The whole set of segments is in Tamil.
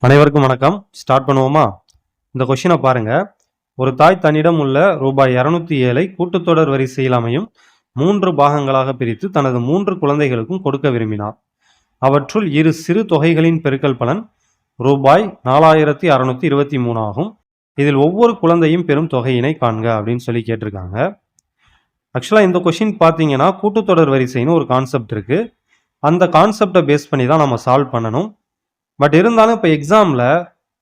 அனைவருக்கும் வணக்கம். ஸ்டார்ட் பண்ணுவோமா? இந்த கொஷினை பாருங்க. ஒரு தாய் தன்னிடம் உள்ள ரூபாய் 207 கூட்டுத்தொடர் வரிசையில் அமையும் 3 பாகங்களாக பிரித்து தனது 3 குழந்தைகளுக்கும் கொடுக்க விரும்பினார். அவற்றுள் இரு சிறு தொகைகளின் பெருக்கல் பலன் ரூபாய் 4623 ஆகும். இதில் ஒவ்வொரு குழந்தையும் பெறும் தொகையினை காண்க அப்படின்னு சொல்லி கேட்டிருக்காங்க. ஆக்சுவலாக இந்த கொஷின் பார்த்தீங்கன்னா கூட்டுத்தொடர் வரிசைன்னு ஒரு கான்செப்ட் இருக்கு. அந்த கான்செப்டை பேஸ் பண்ணி தான் நம்ம சால்வ் பண்ணணும். பட் இருந்தாலும் இப்போ எக்ஸாமில்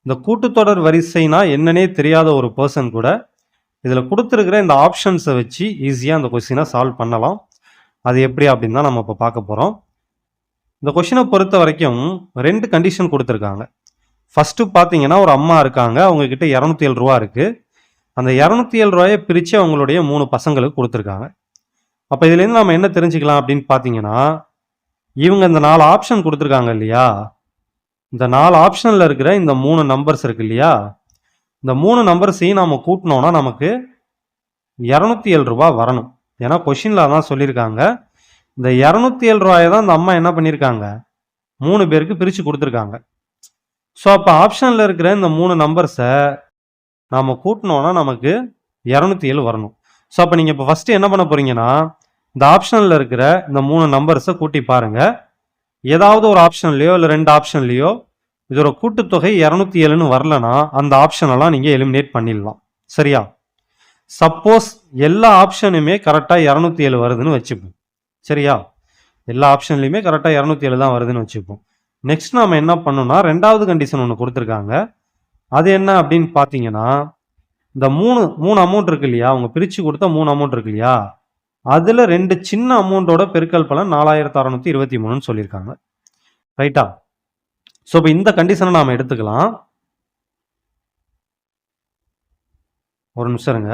இந்த கூட்டுத்தொடர் வரிசைனா என்னன்னே தெரியாத ஒரு பர்சன் கூட இதில் கொடுத்துருக்கிற இந்த ஆப்ஷன்ஸை வச்சு ஈஸியாக அந்த கொஸ்டினை சால்வ் பண்ணலாம். அது எப்படி அப்படின்னு தான் நம்ம இப்போ பார்க்க போகிறோம். இந்த கொஷினை பொறுத்த வரைக்கும் 2 கண்டிஷன் கொடுத்துருக்காங்க. ஃபஸ்ட்டு பார்த்தீங்கன்னா ஒரு அம்மா இருக்காங்க, அவங்கக்கிட்ட 207 ரூபா இருக்குது. அந்த 207 ரூபாயை பிரித்து அவங்களுடைய 3 பசங்களுக்கு கொடுத்துருக்காங்க. அப்போ இதுலேருந்து நம்ம என்ன தெரிஞ்சுக்கலாம் அப்படின்னு பார்த்தீங்கன்னா, இவங்க இந்த 4 ஆப்ஷன் கொடுத்துருக்காங்க இல்லையா, இந்த 4 ஆப்ஷனில் இருக்கிற இந்த 3 நம்பர்ஸ் இருக்கு இல்லையா, இந்த 3 நம்பர்ஸையும் நம்ம கூட்டினோன்னா நமக்கு 207 ரூபா வரணும். ஏன்னா கொஷினில் அதான் சொல்லியிருக்காங்க. இந்த 207 ரூபாயை தான் இந்த அம்மா என்ன பண்ணியிருக்காங்க, 3 பேருக்கு பிரித்து கொடுத்துருக்காங்க. ஸோ அப்போ ஆப்ஷனில் இருக்கிற இந்த 3 நம்பர்ஸை நாம் கூட்டினோன்னா நமக்கு 207 வரணும். ஸோ அப்போ நீங்கள் இப்போ ஃபஸ்ட்டு என்ன பண்ண போகிறீங்கன்னா, இந்த ஆப்ஷனில் இருக்கிற இந்த 3 நம்பர்ஸை கூட்டி பாருங்கள். ஏதாவது ஒரு ஆப்ஷன்லையோ இல்லை 2 ஆப்ஷன்லையோ இதோட கூட்டுத்தொகை 207ன்னு வரலன்னா அந்த ஆப்ஷனெல்லாம் நீங்கள் எலிமினேட் பண்ணிடலாம். சரியா? சப்போஸ் எல்லா ஆப்ஷனுமே கரெக்டாக 207 வருதுன்னு வச்சுப்போம். சரியா? எல்லா ஆப்ஷன்லையுமே கரெக்டாக 207 தான் வருதுன்னு வச்சுப்போம். நெக்ஸ்ட் நாம் என்ன பண்ணோம்னா, 2வது கண்டிஷன் ஒன்று கொடுத்துருக்காங்க. அது என்ன அப்படின்னு பார்த்தீங்கன்னா, இந்த மூணு அமௌண்ட் இருக்கு இல்லையா, அவங்க பிரித்து கொடுத்த 3 அமௌண்ட் இருக்கு இல்லையா, அதில் 2 சின்ன அமௌண்ட்டோட பெருக்கல் பலன் 4623ன்னு சொல்லியிருக்காங்க. ரைட்டா? ஸோ இப்போ இந்த கண்டிஷனை நாம் எடுத்துக்கலாம். ஒரு நிமிஷம் இருங்க.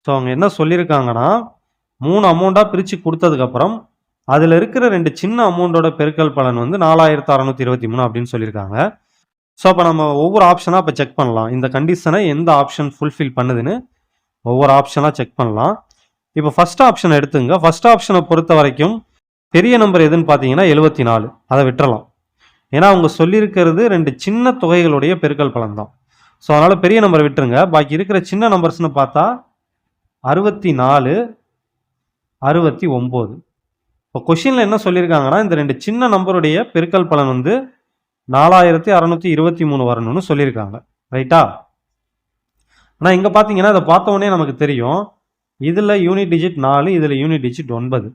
ஸோ அவங்க என்ன சொல்லியிருக்காங்கன்னா, 3 அமௌண்ட்டாக பிரித்து கொடுத்ததுக்கப்புறம் அதில் இருக்கிற 2 சின்ன அமௌண்ட்டோட பெருக்கல் பலன் வந்து 4623 அப்படின்னு சொல்லியிருக்காங்க. ஸோ அப்போ நம்ம ஒவ்வொரு ஆப்ஷனாக இப்போ செக் பண்ணலாம். இந்த கண்டிஷனை எந்த ஆப்ஷன் ஃபுல்ஃபில் பண்ணுதுன்னு ஒவ்வொரு ஆப்ஷனாக செக் பண்ணலாம். இப்போ ஃபர்ஸ்ட் ஆப்ஷன் எடுத்துங்க. ஃபர்ஸ்ட் ஆப்ஷனை பொறுத்த வரைக்கும் பெரிய நம்பர் எதுன்னு பார்த்தீங்கன்னா 74. அதை விட்டுறலாம். ஏன்னா அவங்க சொல்லியிருக்கிறது 2 சின்ன தொகைகளுடைய பெருக்கல் பலன் தான். ஸோ அதனால் பெரிய நம்பரை விட்டுருங்க. பாக்கி இருக்கிற சின்ன நம்பர்ஸ்னு பார்த்தா 64, 69. இப்போ கொஷினில் என்ன சொல்லியிருக்காங்கன்னா, இந்த 2 சின்ன நம்பருடைய பெருக்கல் பலன் வந்து 4623 வரணும்னு சொல்லியிருக்காங்க. ரைட்டா? ஆனால் இங்கே பார்த்தீங்கன்னா இதை பார்த்த உடனே நமக்கு தெரியும், இதில் யூனிட் டிஜிட் 4, இதில் யூனிட் டிஜிட் 9.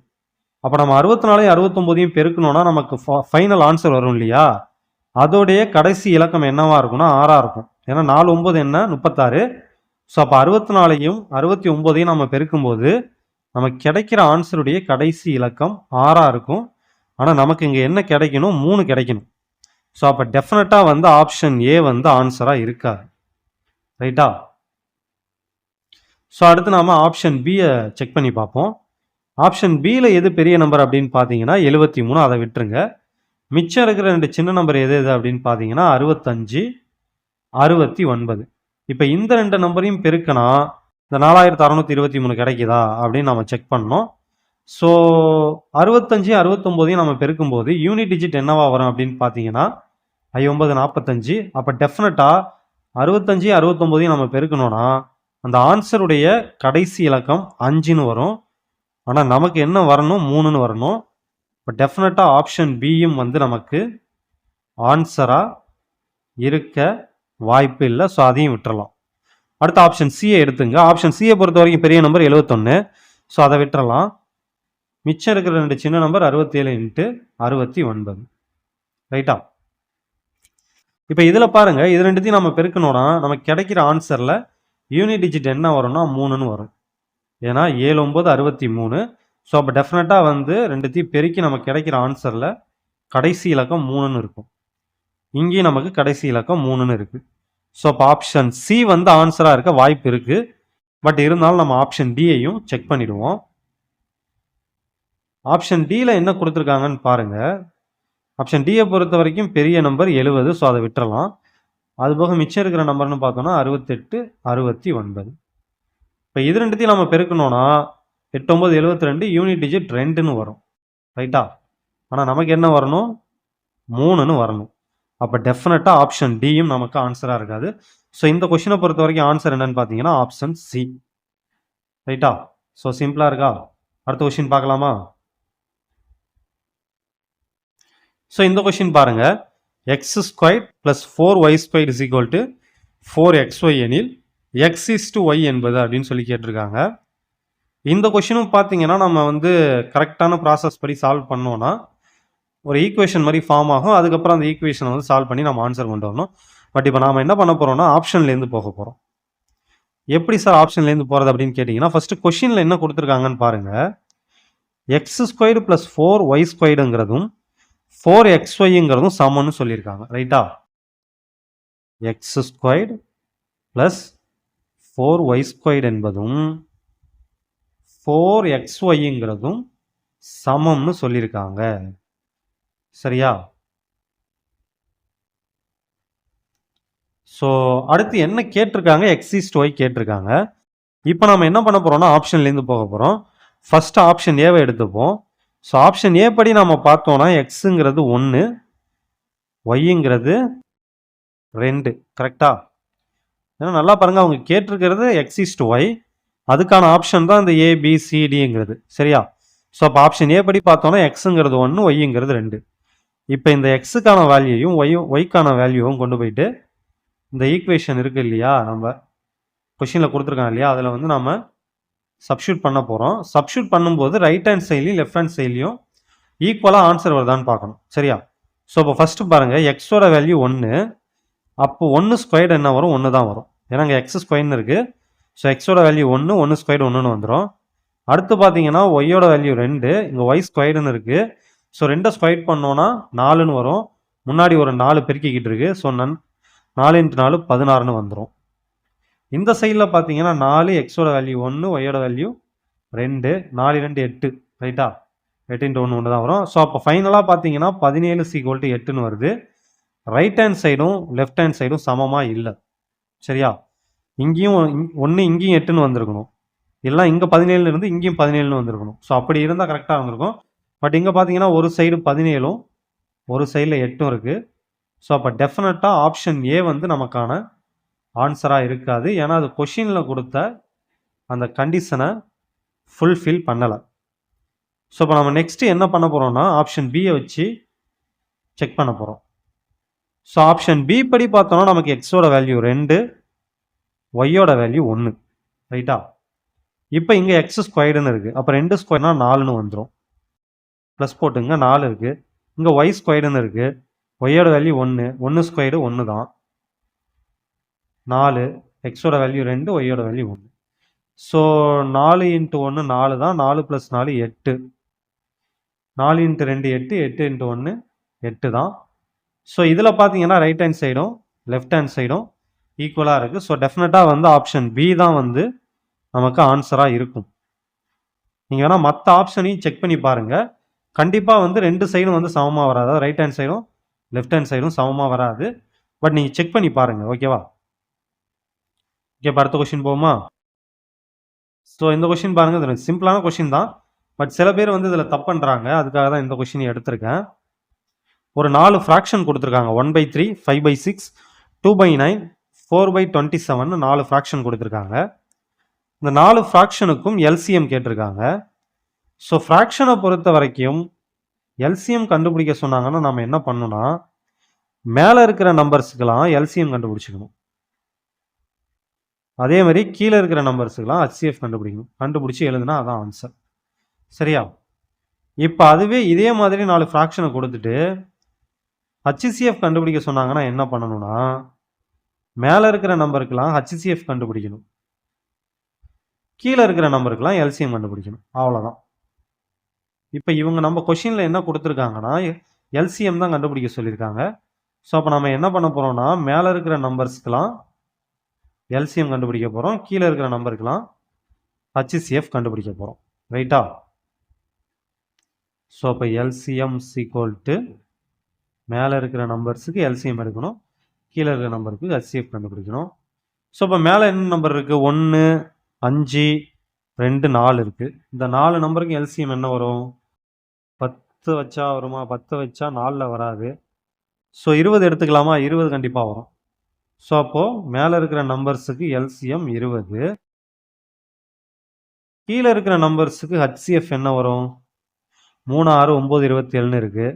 அப்போ நம்ம 64 69 பெருக்கணும்னா நமக்கு ஃபைனல் ஆன்சர் வரும் இல்லையா, அதோடைய கடைசி இலக்கம் என்னவா இருக்கும்னா 6ஆக இருக்கும். ஏன்னா 4 9 என்ன 36. ஸோ அப்போ 64ஐயும் 69ஐயும் நம்ம பெருக்கும்போது நமக்கு கிடைக்கிற ஆன்சருடைய கடைசி இலக்கம் 6ஆக இருக்கும். ஆனால் நமக்கு இங்கே என்ன கிடைக்கணும், 3 கிடைக்கணும். ஸோ அப்போ டெஃபினட்டாக வந்து ஆப்ஷன் ஏ வந்து ஆன்சராக இருக்காது. ரைட்டா? ஸோ அடுத்து நாம் ஆப்ஷன் பியை செக் பண்ணி பார்ப்போம். ஆப்ஷன் பியில் எது பெரிய நம்பர் அப்படின்னு பார்த்தீங்கன்னா 73. அதை விட்டுருங்க. மிச்சம் இருக்கிற 2 சின்ன நம்பர் எது எது அப்படின்னு பார்த்தீங்கன்னா 65, 69. இப்போ இந்த 2 நம்பரையும் பெருக்கினா இந்த 4623 கிடைக்குதா அப்படின்னு நம்ம செக் பண்ணோம். ஸோ 65 69ஐயும் நம்ம பெருக்கும்போது யூனிட் டிஜிட் என்னவா வரும் அப்படின்னு பார்த்தீங்கன்னா 9 45. அப்போ டெஃபினட்டாக 65 69ஐயும் நம்ம பெருக்கணும்னா அந்த ஆன்சருடைய கடைசி இலக்கம் 5ன்னு வரும். ஆனால் நமக்கு என்ன வரணும், 3ன்னு வரணும். இப்போ டெஃபினட்டாக ஆப்ஷன் பியும் வந்து நமக்கு ஆன்சராக இருக்க வாய்ப்பு இல்லை. ஸோ அதையும் விட்டுறலாம். அடுத்த ஆப்ஷன் சியை எடுத்துங்க. ஆப்ஷன் சியை பொறுத்த வரைக்கும் பெரிய நம்பர் 71. ஸோ அதை விட்டுறலாம். மிச்சம் இருக்கிற 2 சின்ன நம்பர் 67 × 69. ரைட்டா? இப்போ இதில் பாருங்க, இது 2த்தையும் நம்ம பெருக்கணும்னா நமக்கு கிடைக்கிற ஆன்சரில் யூனிட் டிஜிட் என்ன வரும்னா 3ன்னு வரும். ஏன்னா 7 9 63. ஸோ அப்போ டெஃபினட்டாக வந்து 2த்தையும் பெருக்கி நமக்கு கிடைக்கிற ஆன்சரில் கடைசி இலக்கம் 3ன்னு இருக்கும். இங்கேயும் நமக்கு கடைசி இலக்கம் 3ன்னு இருக்குது. ஸோ அப்போ ஆப்ஷன் சி வந்து ஆன்சராக இருக்க வாய்ப்பு இருக்குது. பட் இருந்தாலும் நம்ம ஆப்ஷன் டியையும் செக் பண்ணிடுவோம். ஆப்ஷன் டியில் என்ன கொடுத்துருக்காங்கன்னு பாருங்கள். ஆப்ஷன் டியை பொறுத்த வரைக்கும் பெரிய நம்பர் 70. ஸோ அதை விட்டுறலாம். அதுபோக மிச்சம் இருக்கிற நம்பர்னு பார்த்தோன்னா 68 69. இப்போ இது 2த்தையும் நம்ம பெருக்கணும்னா 8 9 72, யூனிட் டிஜிட் 2ன்னு வரும். ரைட்டா? ஆனால் நமக்கு என்ன வரணும், 3ன்னு வரணும். அப்போ டெஃபினட்டாக ஆப்ஷன் டியும் நமக்கு ஆன்சராக இருக்காது. ஸோ இந்த கொஷினை பொறுத்த வரைக்கும் ஆன்சர் என்னன்னு பார்த்தீங்கன்னா ஆப்ஷன் சி. ரைட்டா? ஸோ சிம்பிளாக இருக்கா? அடுத்த கொஷின் பார்க்கலாமா? ஸோ இந்த கொஷின் பாருங்க, X square plus 4y² is equal to 4xy எனில் எக்ஸ் இஸ் டு ஒய் என்பது அப்படின்னு சொல்லி கேட்டிருக்காங்க. இந்த கொஷினும் பார்த்தீங்கன்னா நம்ம வந்து கரெக்டான ப்ராசஸ் படி சால்வ் பண்ணோன்னா ஒரு ஈக்குவேஷன் மாதிரி ஃபார்ம் ஆகும். அதுக்கப்புறம் அந்த ஈக்குவேஷனை வந்து சால்வ் பண்ணி நம்ம ஆன்சர் கொண்டு வரணும். பட் இப்போ நாம் என்ன பண்ண போகிறோம்னா ஆப்ஷன்லேருந்து போக போகிறோம். எப்படி சார் ஆப்ஷன்லேருந்து போகிறது அப்படின்னு கேட்டிங்கன்னா, ஃபஸ்ட்டு கொஷினில் என்ன கொடுத்துருக்காங்கன்னு பாருங்கள். எக்ஸ் ஸ்கொயர்டு ப்ளஸ் 4y²ங்கிறதும் 4xyங்கிறதும் சமம்னு சொல்லியிருக்காங்க. ரைட்டா? எக்ஸ் ஸ்கொயர்டு ப்ளஸ் 4y² என்பதும் 4xyங்கிறதும் சமம்னு சொல்லியிருக்காங்க. சரியா? ஸோ அடுத்து என்ன கேட்டிருக்காங்க? எக்ஸ் இஸ் டு ஒய் கேட்டிருக்காங்க. இப்போ நம்ம என்ன பண்ண போகிறோம்னா ஆப்ஷன்லேருந்து போக போகிறோம். ஃபஸ்ட்டு ஆப்ஷன் ஏவை எடுத்துப்போம். ஸோ ஆப்ஷன் ஏ படி நம்ம பார்த்தோன்னா எக்ஸுங்கிறது 1, ஒய்ங்கிறது 2. கரெக்டா? ஏன்னா நல்லா பாருங்கள், அவங்க கேட்டிருக்கிறது எக்ஸ் இஸ் டு ஒய், அதுக்கான ஆப்ஷன் தான் இந்த ஏபிசிடிங்கிறது. சரியா? ஸோ அப்போ ஆப்ஷன் ஏ படி பார்த்தோன்னா எக்ஸுங்கிறது 1, ஒய்ங்கிறது 2. இப்போ இந்த எக்ஸுக்கான வேல்யூயும் ஒய்க்கான வேல்யூவும் கொண்டு போயிட்டு இந்த ஈக்குவேஷன் இருக்குது இல்லையா, நம்ம கொஷினில் கொடுத்துருக்காங்க இல்லையா, அதில் வந்து நம்ம சப்ஸ்டியூட் பண்ண போகிறோம். சப்ஸ்டியூட் பண்ணும்போது ரைட் ஹேண்ட் சைட்லையும் லெஃப்ட் ஹேண்ட் சைட்லையும் ஈக்குவலாக ஆன்சர் வருதான்னு பார்க்கணும். சரியா? ஸோ இப்போ ஃபஸ்ட்டு பாருங்கள், எக்ஸோட வேல்யூ 1, அப்போ 1² என்ன வரும்? 1 தான் வரும். ஏன்னா இங்கே எக்ஸ் ஸ்கொயர்னு இருக்குது. ஸோ எக்ஸோட வேல்யூ 1, 1² 1ன்னு வந்துடும். அடுத்து பார்த்தீங்கன்னா ஒய்யோட வேல்யூ 2, இங்கே y² இருக்குது. ஸோ 2 ஸ்கொயர் பண்ணோன்னா 4ன்னு வரும். முன்னாடி ஒரு 4 பெருக்கிக்கிட்டு இருக்குது. ஸோ 4 × 4 16ன்னு வந்துடும். இந்த சைடில் பார்த்தீங்கன்னா 4, எக்ஸோட வேல்யூ 1, ஒய்யோட வேல்யூ 2, 4 2 8. ரைட்டா? 8 × 1 தான் வரும். ஸோ அப்போ ஃபைனலாக பார்த்தீங்கன்னா 17 = 8ன்னு வருது. ரைட் ஹேண்ட் சைடும் லெஃப்ட் ஹேண்ட் சைடும் சமமாக இல்லை. சரியா? இங்கேயும் 1, இங்கேயும் 8ன்னு வந்திருக்கணும். இல்லை இங்கே 17 இருந்து இங்கேயும் 17ன்னு வந்திருக்கணும். ஸோ அப்படி இருந்தால் கரெக்டாக வந்திருக்கும். பட் இங்கே பார்த்தீங்கன்னா ஒரு சைடு 17ம் ஒரு சைடில் 8ம் இருக்குது. ஸோ அப்போ டெஃபினட்டாக ஆப்ஷன் ஏ வந்து நமக்கான ஆன்சராக இருக்காது. ஏன்னா அது கொஷினில் கொடுத்த அந்த கண்டிஷனை ஃபுல்ஃபில் பண்ணலை. ஸோ இப்போ நம்ம நெக்ஸ்ட்டு என்ன பண்ண போகிறோம்னா ஆப்ஷன் பியை வச்சு செக் பண்ண போகிறோம். ஸோ ஆப்ஷன் பி படி பார்த்தோன்னா நமக்கு எக்ஸோட வேல்யூ 2, ஒய்யோட வேல்யூ 1. ரைட்டா? இப்போ இங்கே x² இருக்குது. அப்போ 2² 4ன்னு வந்துடும். ப்ளஸ் போட்டுங்க, 4 இருக்குது. இங்கே y² இருக்குது. ஒய்யோட வேல்யூ 1, 1² 1 தான். 4, எக்ஸோட வேல்யூ 2, ஒய்யோட வேல்யூ 1. ஸோ 4 × 1 4 தான். 4 + 4 8. 4 × 2 8, 8 × 1 8 தான். ஸோ இதில் பார்த்தீங்கன்னா ரைட் ஹேண்ட் சைடும் லெஃப்ட் ஹேண்ட் சைடும் ஈக்குவலாக இருக்குது. ஸோ டெஃபினட்டாக வந்து ஆப்ஷன் பி தான் வந்து நமக்கு ஆன்சராக இருக்கும். நீங்கள் வேணால் மற்ற ஆப்ஷனையும் செக் பண்ணி பாருங்கள். கண்டிப்பாக வந்து 2 சைடும் வந்து சமமாக வராது. ரைட் ஹேண்ட் சைடும் லெஃப்ட் ஹேண்ட் சைடும் சமமாக வராது. பட் நீங்கள் செக் பண்ணி பாருங்கள். ஓகேவா? ஓகே, இப்போ அடுத்த கொஷின் போகுமா? ஸோ இந்த கொஷின் பாருங்கள், இது சிம்பிளான கொஷின் தான். பட் சில பேர் வந்து இதில் தப்பு பண்ணுறாங்க. அதுக்காக தான் இந்த கொஷினை எடுத்திருக்கேன். ஒரு 4 ஃப்ராக்ஷன் கொடுத்துருக்காங்க. 1/3, 5/6, 2/9, 4/27 4 ஃப்ராக்ஷன் கொடுத்துருக்காங்க. இந்த 4 ஃப்ராக்ஷனுக்கும் எல்சிஎம் கேட்டிருக்காங்க. ஸோ ஃப்ராக்ஷனை பொறுத்த வரைக்கும் எல்சிஎம் கண்டுபிடிக்க சொன்னாங்கன்னா நம்ம என்ன பண்ணணும்னா மேலே இருக்கிற நம்பர்ஸுக்கெல்லாம் எல்சிஎம் கண்டுபிடிச்சிக்கணும். அதே மாதிரி கீழே இருக்கிற நம்பர்ஸுக்கெல்லாம் ஹச்சிஎஃப் கண்டுபிடிக்கணும். கண்டுபிடிச்சி எழுதுனா அதான் ஆன்சர். சரியா? இப்போ அதுவே இதே மாதிரி 4 ஃப்ராக்ஷனை கொடுத்துட்டு ஹச்சிசிஎஃப் கண்டுபிடிக்க சொன்னாங்கன்னா என்ன பண்ணணும்னா மேலே இருக்கிற நம்பருக்கெல்லாம் ஹச்சிசிஎஃப் கண்டுபிடிக்கணும், கீழே இருக்கிற நம்பருக்கெல்லாம் எல்சிஎம் கண்டுபிடிக்கணும். அவ்வளோதான். இப்போ இவங்க நம்ம கொஷினில் என்ன கொடுத்துருக்காங்கன்னா எல்சிஎம் தான் கண்டுபிடிக்க சொல்லியிருக்காங்க. ஸோ அப்போ நம்ம என்ன பண்ண போகிறோம்னா மேலே இருக்கிற நம்பர்ஸ்க்கெலாம் எல்சிஎம் கண்டுபிடிக்க போகிறோம், கீழே இருக்கிற நம்பருக்கெலாம் ஹச்சிசிஎஃப் கண்டுபிடிக்க போகிறோம். ரைட்டா? ஸோ அப்போ எல்சிஎம் = மேலே இருக்கிற நம்பர்ஸுக்கு எல்சிஎம் எடுக்கணும், கீழே இருக்கிற நம்பருக்கு ஹச்சிசிஎஃப் கண்டுபிடிக்கணும். ஸோ இப்போ மேலே என்ன நம்பர் இருக்குது? 1, 5, 2, 4 இருக்குது. இந்த 4 நம்பருக்கு எல்சிஎம் என்ன வரும்? 10 வச்சா வருமா? 10 வச்சா 4ல் வராது. ஸோ 20 எடுத்துக்கலாமா? 20 கண்டிப்பா வரும். ஸோ அப்போ மேல இருக்கிற நம்பர்ஸுக்கு எல்சிஎம் 20. கீழ இருக்கிற நம்பர்ஸுக்கு ஹச்சிஎஃப் என்ன வரும்? 3, 6, 9, 27ன்னு இருக்கு.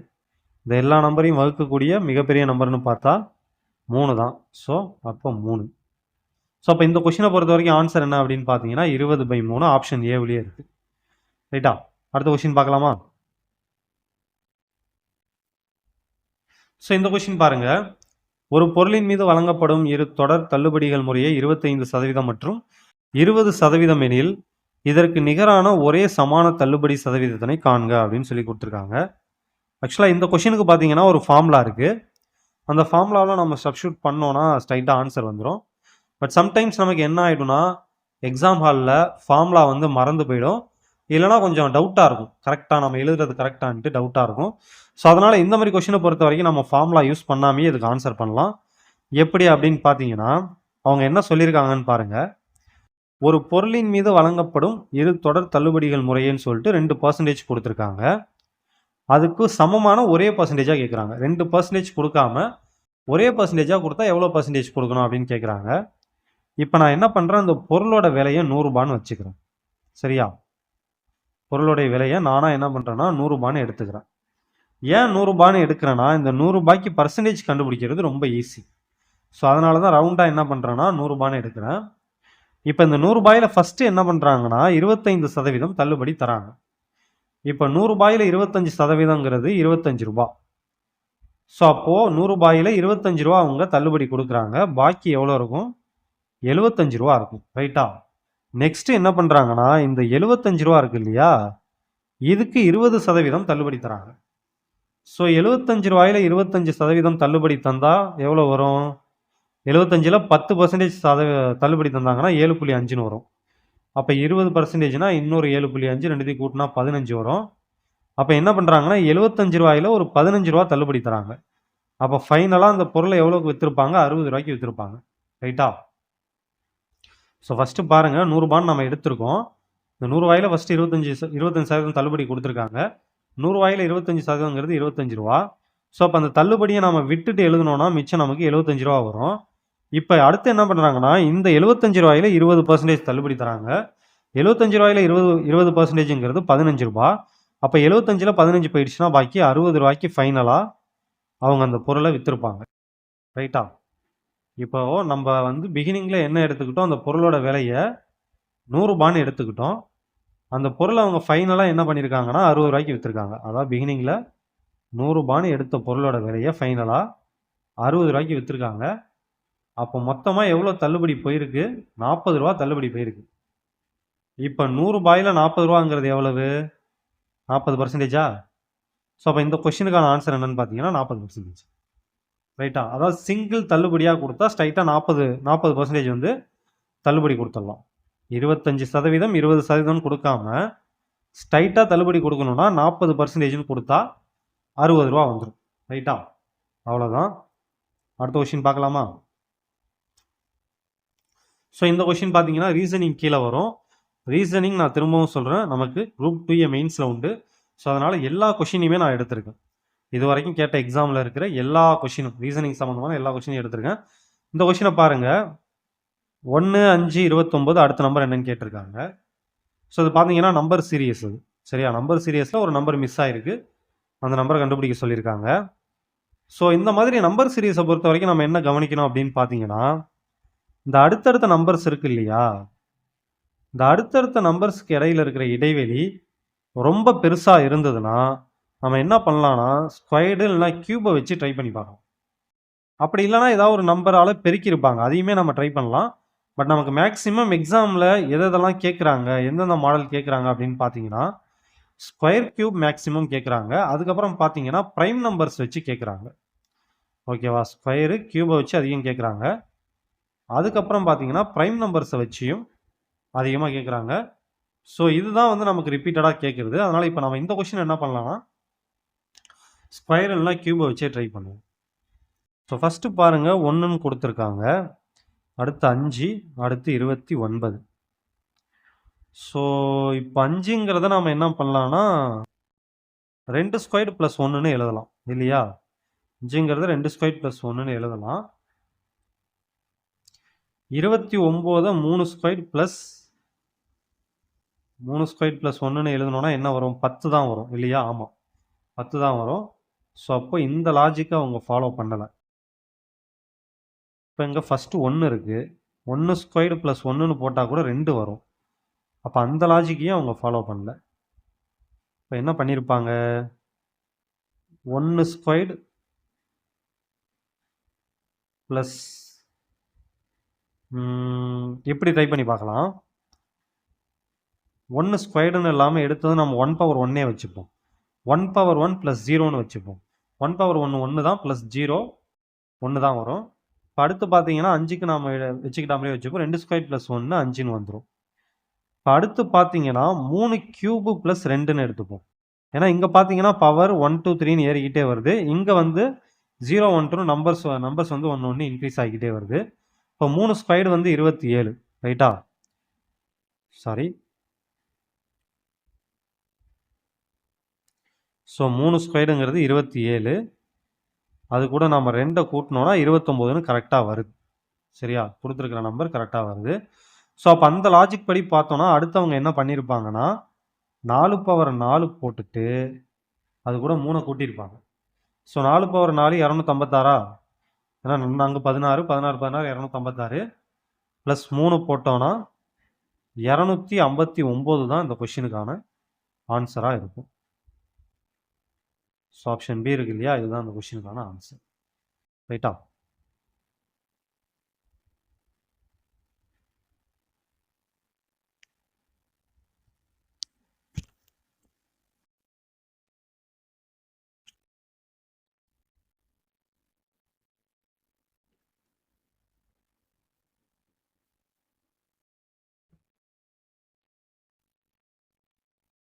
இந்த எல்லா நம்பரையும் வகுக்கக்கூடிய மிகப்பெரிய நம்பர்னு பார்த்தா 3 தான். ஸோ அப்போ 3. ஸோ அப்போ இந்த கொஸ்டினை பொறுத்த வரைக்கும் ஆன்சர் என்ன அப்படின்னு பார்த்தீங்கன்னா 20/3 ஆப்ஷன் ஏவிலேயே இருக்கு. ரைட்டா? அடுத்த கொஸ்டின் பார்க்கலாமா? ஸோ இந்த கொஸ்டின் பாருங்க. ஒரு பொருளின் மீது வழங்கப்படும் இரு தொடர் தள்ளுபடிகள் முறையே 25% மற்றும் 20% எனில் இதற்கு நிகரான ஒரே சமான தள்ளுபடி சதவீதத்தினை காண்க அப்படின்னு சொல்லி கொடுத்துருக்காங்க. ஆக்சுவலாக இந்த கொஸ்டினுக்கு பார்த்தீங்கன்னா ஒரு ஃபார்முலா இருக்கு. அந்த ஃபார்முலாவில் நம்ம சப்ஸ்டியூட் பண்ணோன்னா ஸ்ட்ரைட்டாக ஆன்சர் வந்துடும். பட் சம்டைம்ஸ் நமக்கு என்ன ஆகிடும்னா எக்ஸாம் ஹாலில் ஃபார்முலா வந்து மறந்து போயிடும், இல்லைனா கொஞ்சம் டவுட்டாக இருக்கும், கரெக்டாக நம்ம எழுதுறது கரெக்டான்ட்டு டவுட்டாக இருக்கும். ஸோ அதனால் இந்த மாதிரி கொஸ்டினை பொறுத்த வரைக்கும் நம்ம ஃபார்முலா யூஸ் பண்ணாமே இதுக்கு ஆன்சர் பண்ணலாம். எப்படி அப்படின்னு பார்த்தீங்கன்னா அவங்க என்ன சொல்லியிருக்காங்கன்னு பாருங்கள். ஒரு பொருளின் மீது வழங்கப்படும் இரு தொடர் தள்ளுபடிகள் முறையேன்னு சொல்லிட்டு 2% கொடுத்துருக்காங்க. அதுக்கு சமமான ஒரே பர்சன்டேஜாக கேட்குறாங்க. 2% கொடுக்காம ஒரே பர்சன்டேஜாக கொடுத்தா எவ்வளோ பர்சன்டேஜ் கொடுக்கணும் அப்படின்னு கேட்குறாங்க. இப்போ நான் என்ன பண்ணுறேன், அந்த பொருளோட விலையை 100 ரூபான்னு வச்சுக்கிறேன். சரியா? பொருளுடைய விலையை நானாக என்ன பண்ணுறேன்னா 100 ரூபான்னு எடுத்துக்கிறேன். ஏன் 100 ரூபான்னு எடுக்கிறேன்னா இந்த 100 ரூபாய்க்கு பர்சன்டேஜ் கண்டுபிடிக்கிறது ரொம்ப ஈஸி. ஸோ அதனால தான் ரவுண்டாக என்ன பண்ணுறேன்னா 100 ரூபான்னு எடுக்கிறேன். இப்போ இந்த 100 ரூபாயில் ஃபஸ்ட்டு என்ன பண்ணுறாங்கன்னா 25% தள்ளுபடி தராங்க. இப்போ 100 ரூபாயில் 25%ங்கிறது 25 ரூபா. ஸோ அப்போது 100 ரூபாயில் 25 ரூபா அவங்க தள்ளுபடி கொடுக்குறாங்க. பாக்கி எவ்வளோ இருக்கும்? 75 ரூபா இருக்கும். ரைட்டா? நெக்ஸ்ட்டு என்ன பண்ணுறாங்கன்னா இந்த 75 ரூபா இருக்கு இல்லையா, இதுக்கு 20% தள்ளுபடி தராங்க. ஸோ 75 ரூபாயில் 25% தள்ளுபடி தந்தால் எவ்வளோ வரும்? 75ல் 10% தள்ளுபடி தந்தாங்கன்னா 7.5ன்னு வரும். அப்போ 20%னா இன்னொரு 7.5 ரெண்டுத்தையும் கூட்டினா 15 வரும். அப்போ என்ன பண்ணுறாங்கன்னா 75 ரூபாயில் ஒரு 15 ரூபா தள்ளுபடி தராங்க. அப்போ ஃபைனலாக அந்த பொருளை எவ்வளோக்கு விற்றுருப்பாங்க? 60 ரூபாய்க்கு விற்றுருப்பாங்க. ரைட்டா? ஸோ ஃபஸ்ட்டு பாருங்கள், 100 ரூபான்னு நம்ம எடுத்திருக்கோம். இந்த 100 ரூபாயில் ஃபஸ்ட்டு 25% தள்ளுபடி கொடுத்துருக்காங்க. 100 ரூபாயில் 25%ங்கிறது 25 ரூபா. ஸோ அப்போ அந்த தள்ளுபடியை நம்ம விட்டுட்டு எழுதணும்னா மிச்சம் நமக்கு 75 ரூபா வரும். இப்போ அடுத்து என்ன பண்ணுறாங்கன்னா இந்த 75 ரூபாயில் 20% தள்ளுபடி தராங்க. 75 ரூபாயில் 20%ங்கிறது 15 ரூபா. அப்போ 75ல் 15 போயிடுச்சுன்னா பாக்கி 60 ரூபாய்க்கு ஃபைனலாக அவங்க அந்த பொருளை விற்றுருப்பாங்க. ரைட்டா? இப்போ நம்ம வந்து பிகினிங்கில் என்ன எடுத்துக்கிட்டோம், அந்த பொருளோட விலையை 100 ரூபான்னு எடுத்துக்கிட்டோம். அந்த பொருளை அவங்க ஃபைனலாக என்ன பண்ணியிருக்காங்கன்னா 60 ரூபாய்க்கு விற்றுருக்காங்க. அதாவது பிகினிங்கில் 100 ரூபான்னு எடுத்த பொருளோட விலையை ஃபைனலாக 60 ரூபாய்க்கு விற்றுருக்காங்க. அப்போ மொத்தமாக எவ்வளோ தள்ளுபடி போயிருக்கு? 40 ரூபா தள்ளுபடி போயிருக்கு. இப்போ 100 ரூபாயில் 40 ரூபாங்கிறது எவ்வளவு? 40%. ஸோ அப்போ இந்த கொஸ்டினுக்கான ஆன்சர் என்னன்னு பார்த்தீங்கன்னா 40%. ரைட்டா? அதாவது சிங்கிள் தள்ளுபடியாக கொடுத்தா ஸ்ட்ரைட்டாக 40% வந்து தள்ளுபடி கொடுத்துடலாம். 25%, 20% கொடுக்காம ஸ்ட்ரைட்டாக தள்ளுபடி கொடுக்கணும்னா 40%ன்னு கொடுத்தா 60 ரூபா வந்துடும். ரைட்டா? அவ்வளோதான். அடுத்த கொஸ்டின் பார்க்கலாமா? ஸோ இந்த கொஸ்டின் பார்த்தீங்கன்னா ரீசனிங் கீழே வரும். ரீசனிங் நான் திரும்பவும் சொல்கிறேன், நமக்கு குரூப் 2 மெயின்ஸில் உண்டு. ஸோ அதனால் எல்லா கொஷினையுமே நான் எடுத்திருக்கேன். இது வரைக்கும் கேட்ட எக்ஸாமில் இருக்கிற எல்லா கொஷினும், ரீசனிங் சம்மந்தமான எல்லா கொஷினையும் எடுத்திருக்கேன். இந்த கொஷினை பாருங்கள். 1, 5, 29 அடுத்த நம்பர் என்னன்னு கேட்டிருக்காங்க. ஸோ இது பார்த்தீங்கன்னா நம்பர் சீரியஸ் அது. சரியா? நம்பர் சீரியஸில் ஒரு நம்பர் மிஸ் ஆகிருக்கு, அந்த நம்பரை கண்டுபிடிக்க சொல்லியிருக்காங்க. ஸோ இந்த மாதிரி நம்பர் சீரியஸை பொறுத்த வரைக்கும் நம்ம என்ன கவனிக்கணும் அப்படின்னு பார்த்தீங்கன்னா இந்த அடுத்தடுத்த நம்பர்ஸ் இருக்கு இல்லையா, இந்த அடுத்தடுத்த நம்பர்ஸ்க்கு இடையில இருக்கிற இடைவெளி ரொம்ப பெருசாக இருந்ததுன்னா நம்ம என்ன பண்ணலான்னா ஸ்கொயர்டு இல்லைனா கியூபை வச்சு ட்ரை பண்ணி பார்க்கலாம். அப்படி இல்லைனா ஏதாவது ஒரு நம்பரால் பெருக்கியிருப்பாங்க, அதையுமே நம்ம ட்ரை பண்ணலாம். பட் நமக்கு மேக்ஸிமம் எக்ஸாமில் எதெல்லாம் கேட்குறாங்க, எந்தெந்த மாடல் கேட்குறாங்க அப்படின்னு பார்த்தீங்கன்னா ஸ்கொயர் கியூப் மேக்ஸிமம் கேட்குறாங்க. அதுக்கப்புறம் பார்த்தீங்கன்னா ப்ரைம் நம்பர்ஸ் வச்சு கேட்குறாங்க. ஓகேவா? ஸ்கொயரு கியூபை வச்சு அதிகம் கேட்குறாங்க. அதுக்கப்புறம் பார்த்தீங்கன்னா ப்ரைம் நம்பர்ஸை வச்சியும் அதிகமாக கேட்குறாங்க. ஸோ இதுதான் வந்து நமக்கு ரிப்பீட்டடாக கேட்குறது. அதனால் இப்போ நம்ம இந்த கொஸ்டின் என்ன பண்ணலாம்னா ஸ்கொயர் இல்லைனா கியூபை வச்சே ட்ரை பண்ணுவோம். ஸோ ஃபஸ்ட்டு பாருங்கள், 1ன்னு கொடுத்துருக்காங்க, அடுத்து 5, அடுத்து 29. ஸோ இப்போ 5ங்கிறத நம்ம என்ன பண்ணலான்னா 2 ஸ்கொயர்டு +1ன்னு எழுதலாம் இல்லையா? 5ங்கிறது 2 ஸ்கொயர் ப்ளஸ் 1ன்னு எழுதலாம். 29 3 ஸ்கொயர் ப்ளஸ் 1ன்னு எழுதணும்னா என்ன வரும்? 10 தான் வரும் இல்லையா? ஆமாம், 10 தான் வரும். ஸோ அப்போ இந்த லாஜிக்கை அவங்க ஃபாலோ பண்ணலை. இப்போ இங்கே ஃபஸ்ட்டு 1 இருக்குது. 1 ஸ்கொயர்டு ப்ளஸ் 1ன்னு போட்டால் கூட 2 வரும். அப்போ அந்த லாஜிக்கையும் அவங்க ஃபாலோ பண்ணல. இப்போ என்ன பண்ணியிருப்பாங்க? 1 ஸ்கொயர்டு ப்ளஸ் எப்படி ட்ரை பண்ணி பார்க்கலாம். 1 ஸ்கொயர்டுன்னு இல்லாமல் எடுத்தது நம்ம 1 பவர் 1 வச்சுப்போம். 1 பவர் 1 ப்ளஸ் 0ன்னு வச்சுப்போம். 1 பவர் 1 1 தான், ப்ளஸ் 0 1 தான் வரும். இப்போ அடுத்து பார்த்தீங்கன்னா 5க்கு நாம் வச்சுக்கிட்டாமலே வச்சுப்போம். 2 ஸ்கொயர் ப்ளஸ் 1 5ன்னு வந்துடும். இப்போ அடுத்து பார்த்தீங்கன்னா 3 கியூபு ப்ளஸ் 2ன்னு எடுத்துப்போம். ஏன்னா இங்கே பார்த்தீங்கன்னா பவர் 1 2 3ன்னு ஏறிக்கிட்டே வருது. இங்கே வந்து 0 1 2 நம்பர்ஸ் வந்து ஒன்று ஒன்று இன்க்ரீஸ் ஆகிக்கிட்டே வருது. இப்போ 3 ஸ்கொயர்டு வந்து 27, ரைட்டா? சாரி. ஸோ 3 ஸ்கொயர்டுங்கிறது 27. அது கூட நம்ம 2 கூட்டினோன்னா 29ன்னு கரெக்டாக வருது. சரியா? கொடுத்துருக்குற நம்பர் கரெக்டாக வருது. ஸோ அப்போ அந்த லாஜிக் படி பார்த்தோன்னா அடுத்தவங்க என்ன பண்ணியிருப்பாங்கன்னா 4 பவர் 4 போட்டுட்டு அது கூட 3 கூட்டியிருப்பாங்க. So 4 power 4 256. ஏன்னா நாங்கள் 16 16 16 256 ப்ளஸ் 3 போட்டோன்னா 259 தான் இந்த கொஷினுக்கான ஆன்சராக இருக்கும். ஸோ ஆப்ஷன் பி இருக்கு இல்லையா, இதுதான் இந்த கொஷினுக்கான ஆன்சர். ரைட்டா?